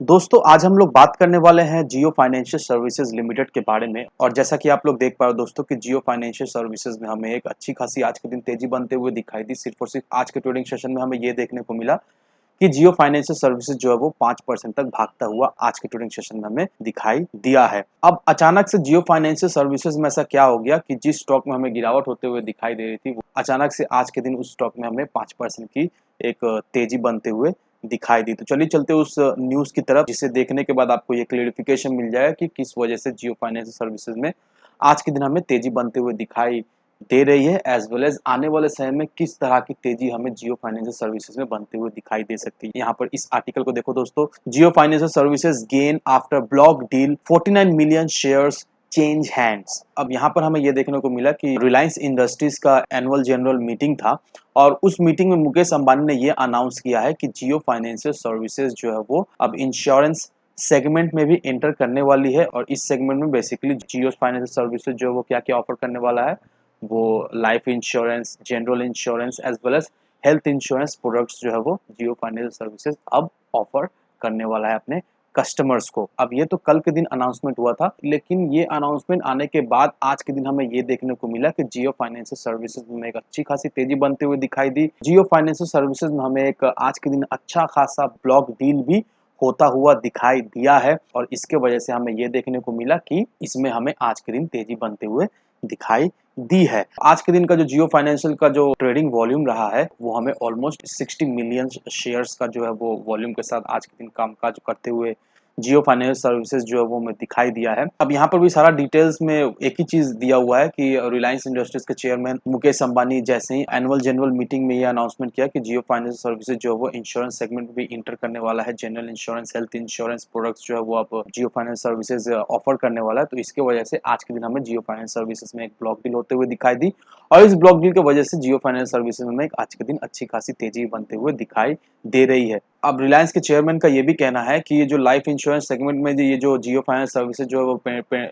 दोस्तों आज हम लोग बात करने वाले हैं जियो फाइनेंशियल सर्विसेज लिमिटेड के बारे में। और जैसा कि आप लोग देख पा रहे हो दोस्तों कि जियो फाइनेंशियल सर्विसेज में हमें एक अच्छी खासी आज के दिन तेजी बनते हुए दिखाई दी। सिर्फ और सिर्फ आज के ट्रेडिंग सेशन में हमें ये देखने को मिला कि जियो फाइनेंशियल सर्विसेज जो है वो 5% तक भागता हुआ आज के ट्रेडिंग सेशन में हमें दिखाई दिया है। अब अचानक से जियो फाइनेंशियल सर्विसेज में ऐसा क्या हो गया कि जिस स्टॉक में हमें गिरावट होते हुए दिखाई दे रही थी, वो अचानक से आज के दिन उस स्टॉक में हमें 5% की एक तेजी बनते हुए दिखाई दी। तो चलिए चलते उस न्यूज की तरफ, जिसे देखने के बाद आपको ये क्लेरिफिकेशन मिल जाएगा कि किस वजह से जियो फाइनेंशियल सर्विसेज में आज के दिन हमें तेजी बनते हुए दिखाई दे रही है, एज वेल एज आने वाले समय में किस तरह की तेजी हमें जियो फाइनेंशियल सर्विसेज में बनते हुए दिखाई दे सकती है। यहाँ पर इस आर्टिकल को देखो दोस्तों, Jio financial services gain after block deal 49 million shares change hands. अब यहाँ पर हमें यह देखने को मिला कि रिलायंस इंडस्ट्रीज का एनुअल जनरल मीटिंग था और उस मीटिंग में मुकेश अंबानी ने यह अनाउंस किया है कि जियो फाइनेंशियल सर्विसेज जो है वो अब इंश्योरेंस सेगमेंट में भी एंटर करने वाली है। और इस सेगमेंट में बेसिकली जियो फाइनेंशियल सर्विसेज जो है वो क्या क्या ऑफर करने वाला है, वो life insurance, general insurance as well as health insurance products जो है वो जियो फाइनेंशियल सर्विसेज अब ऑफर करने वाला है अपने कस्टमर्स को। अब ये तो कल के दिन अनाउंसमेंट हुआ था, लेकिन ये अनाउंसमेंट आने के बाद आज के दिन हमें ये देखने को मिला कि जियो फाइनेंशियल सर्विसेज में एक अच्छी खासी तेजी बनते हुए दिखाई दी। जियो फाइनेंशियल सर्विसेज में हमें एक आज के दिन अच्छा खासा ब्लॉक डील भी होता हुआ दिखाई दिया है और इसके वजह से हमें ये देखने को मिला कि इसमें हमें आज के दिन तेजी बनते हुए दिखाई दी है। आज के दिन का जो जियो फाइनेंशियल का जो ट्रेडिंग वॉल्यूम रहा है, वो हमें ऑलमोस्ट 60 मिलियन शेयर्स का जो है वो वॉल्यूम के साथ आज के दिन कामकाज करते हुए जियो फाइनेंशियल सर्विसेज जो है वो हमें दिखाई दिया है। अब यहाँ पर भी सारा डिटेल्स में एक ही चीज दिया हुआ है कि रिलायंस इंडस्ट्रीज के चेयरमैन मुकेश अंबानी जैसे ही एनुअल जनरल मीटिंग में ये अनाउंसमेंट किया कि जियो फाइनेंशियल सर्विसेज जो है वो इंश्योरेंस सेगमेंट में भी इंटर करने वाला है, general insurance, health insurance products जो है वो अब जियो फाइनेंशियल सर्विसेज ऑफर करने वाला है। तो इसके वजह से आज के दिन हमें जियो फाइनेंशियल सर्विसेज में एक ब्लॉक डील होते हुए दिखाई दी और इस ब्लॉक डील की वजह से जियो फाइनेंशियल सर्विसेज में आज के दिन अच्छी खासी तेजी बनते हुए दिखाई दे रही है। अब रिलायंस के चेयरमैन का ये भी कहना है कि ये जो लाइफ इंश्योरेंस सेगमेंट में ये जो जियो फाइनेंस सर्विसेज जो है वो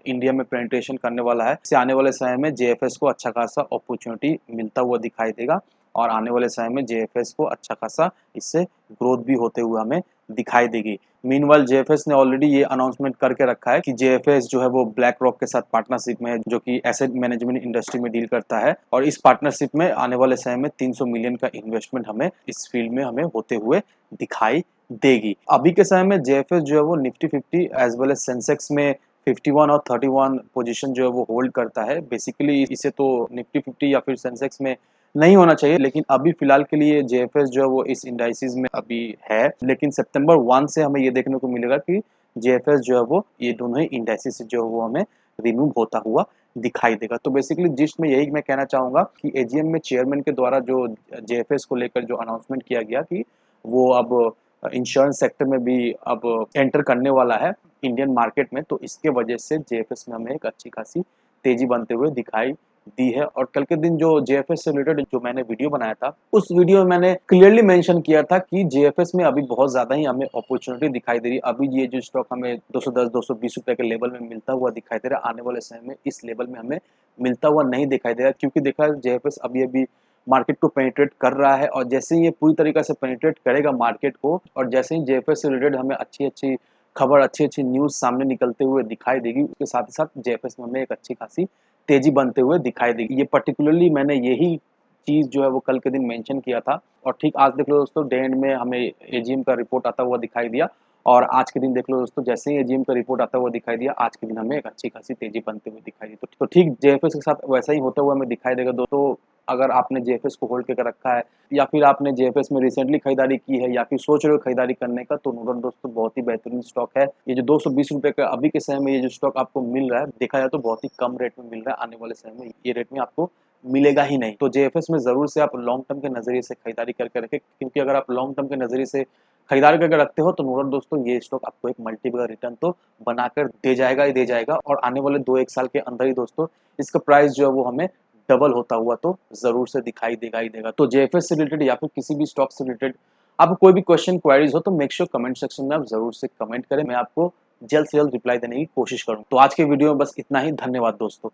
इंडिया में पेनिट्रेशन करने वाला है, इससे आने वाले समय में जेएफएस को अच्छा खासा अपॉर्चुनिटी मिलता हुआ दिखाई देगा और आने वाले समय में जेएफएस को अच्छा खासा इससे ग्रोथ भी होते हुए हमें दिखाई देगी। मीनवाइल जेएफएस ने ऑलरेडी ये अनाउंसमेंट करके रखा है कि जेएफएस जो है वो ब्लैक रॉक के साथ पार्टनरशिप में है, जो कि एसेट मैनेजमेंट इंडस्ट्री में डील करता है और इस पार्टनरशिप में आने वाले समय में 300 मिलियन का इन्वेस्टमेंट हमें इस फील्ड में हमें होते हुए दिखाई देगी। अभी के समय में जेएफएस जो है वो Nifty 50 as well as Sensex में 51 और 31 पोजीशन जो है वो होल्ड करता है। बेसिकली इसे तो निफ्टी 50 या फिर सेंसेक्स में नहीं होना चाहिए, लेकिन अभी फिलहाल के लिए जेएफएस जो है वो इस इंडाइसिस में अभी है। लेकिन सितंबर 1 से हमें ये देखने को मिलेगा कि जेएफएस जो है वो ये दोनों ही इंडाइसिस से जो है वो हमें रिमूव होता हुआ दिखाई देगा। तो बेसिकली जिस्ट में यही मैं कहना चाहूंगा कि एजीएम में चेयरमैन के द्वारा जो जेएफएस को लेकर जो अनाउंसमेंट किया गया कि वो अब इंश्योरेंस सेक्टर में भी अब एंटर करने वाला है इंडियन मार्केट में, तो इसके वजह से जेएफएस में हमें एक अच्छी खासी तेजी बनते हुए दिखाई दी है। और कल के दिन जो जेएफएस से रिलेटेड जो मैंने वीडियो बनाया था, उस वीडियो में मैंने क्लियरली मेंशन किया था कि जेएफएस में अभी बहुत ज्यादा ही हमें अपॉर्चुनिटी दिखाई दे रही है। अभी ये जो स्टॉक हमें 210 220 रुपए के लेवल में मिलता हुआ दिखाई दे रहा है, आने वाले समय में इस लेवल में हमें मिलता हुआ नहीं दिखाई दे रहा, क्योंकि देखा जेएफएस अभी अभी मार्केट को पेनिट्रेट कर रहा है और जैसे ही ये पूरी तरीके से पेनिट्रेट करेगा मार्केट को और जैसे ही जेएफएस से रिलेटेड हमें अच्छी अच्छी खबर, अच्छी अच्छी न्यूज सामने निकलते हुए दिखाई देगी, उसके साथ ही साथ जेएफएस में हमें एक अच्छी खासी तेजी बनते हुए दिखाई देगी। ये पर्टिकुलरली मैंने यही चीज जो है वो कल के दिन मेंशन किया था और ठीक आज देख लो दोस्तों, डे एंड में हमें एजीएम का रिपोर्ट आता हुआ दिखाई दिया और आज के दिन देख लो दोस्तों, जैसे ही एजीएम का रिपोर्ट आता हुआ दिखाई दिया, आज के दिन हमें एक अच्छी खासी तेजी बनते हुए दिखाई दी। तो ठीक जेएफएस के साथ वैसा ही होता हुआ हमें दिखाई देगा दोस्तों। अगर आपने जेएफएस को होल्ड करके रखा है या फिर आपने जेएफएस में रिसेंटली खरीदारी की है या फिर सोच रहे हो खरीदारी करने का, तो नूडल दोस्तों बहुत ही बेहतरीन स्टॉक है। ये जो 220 रुपए का अभी के समय में ये जो स्टॉक आपको मिल रहा है, देखा जाए तो बहुत ही कम रेट में मिल रहा है। आने वाले समय में ये रेट में आपको मिलेगा ही नहीं। तो जेएफएस में जरूर से आप लॉन्ग टर्म के नजरिए से खरीदारी करके रखें, क्योंकि अगर आप लॉन्ग टर्म के नजरिए से खरीदारी करके रखते हो तो नूडल दोस्तों ये स्टॉक आपको एक मल्टीपल रिटर्न तो बनाकर दे जाएगा ही दे जाएगा और आने वाले 2-1 साल के अंदर ही दोस्तों इसका प्राइस जो है वो हमें डबल होता हुआ तो जरूर से दिखाई देगा ही देगा। तो जेएफएस से रिलेटेड या फिर किसी भी स्टॉक से रिलेटेड आपको कोई भी क्वेश्चन क्वेरीज हो तो मेक श्योर कमेंट सेक्शन में आप जरूर से कमेंट करें, मैं आपको जल्द से जल्द रिप्लाई देने की कोशिश करूँ। तो आज के वीडियो में बस इतना ही। धन्यवाद दोस्तों।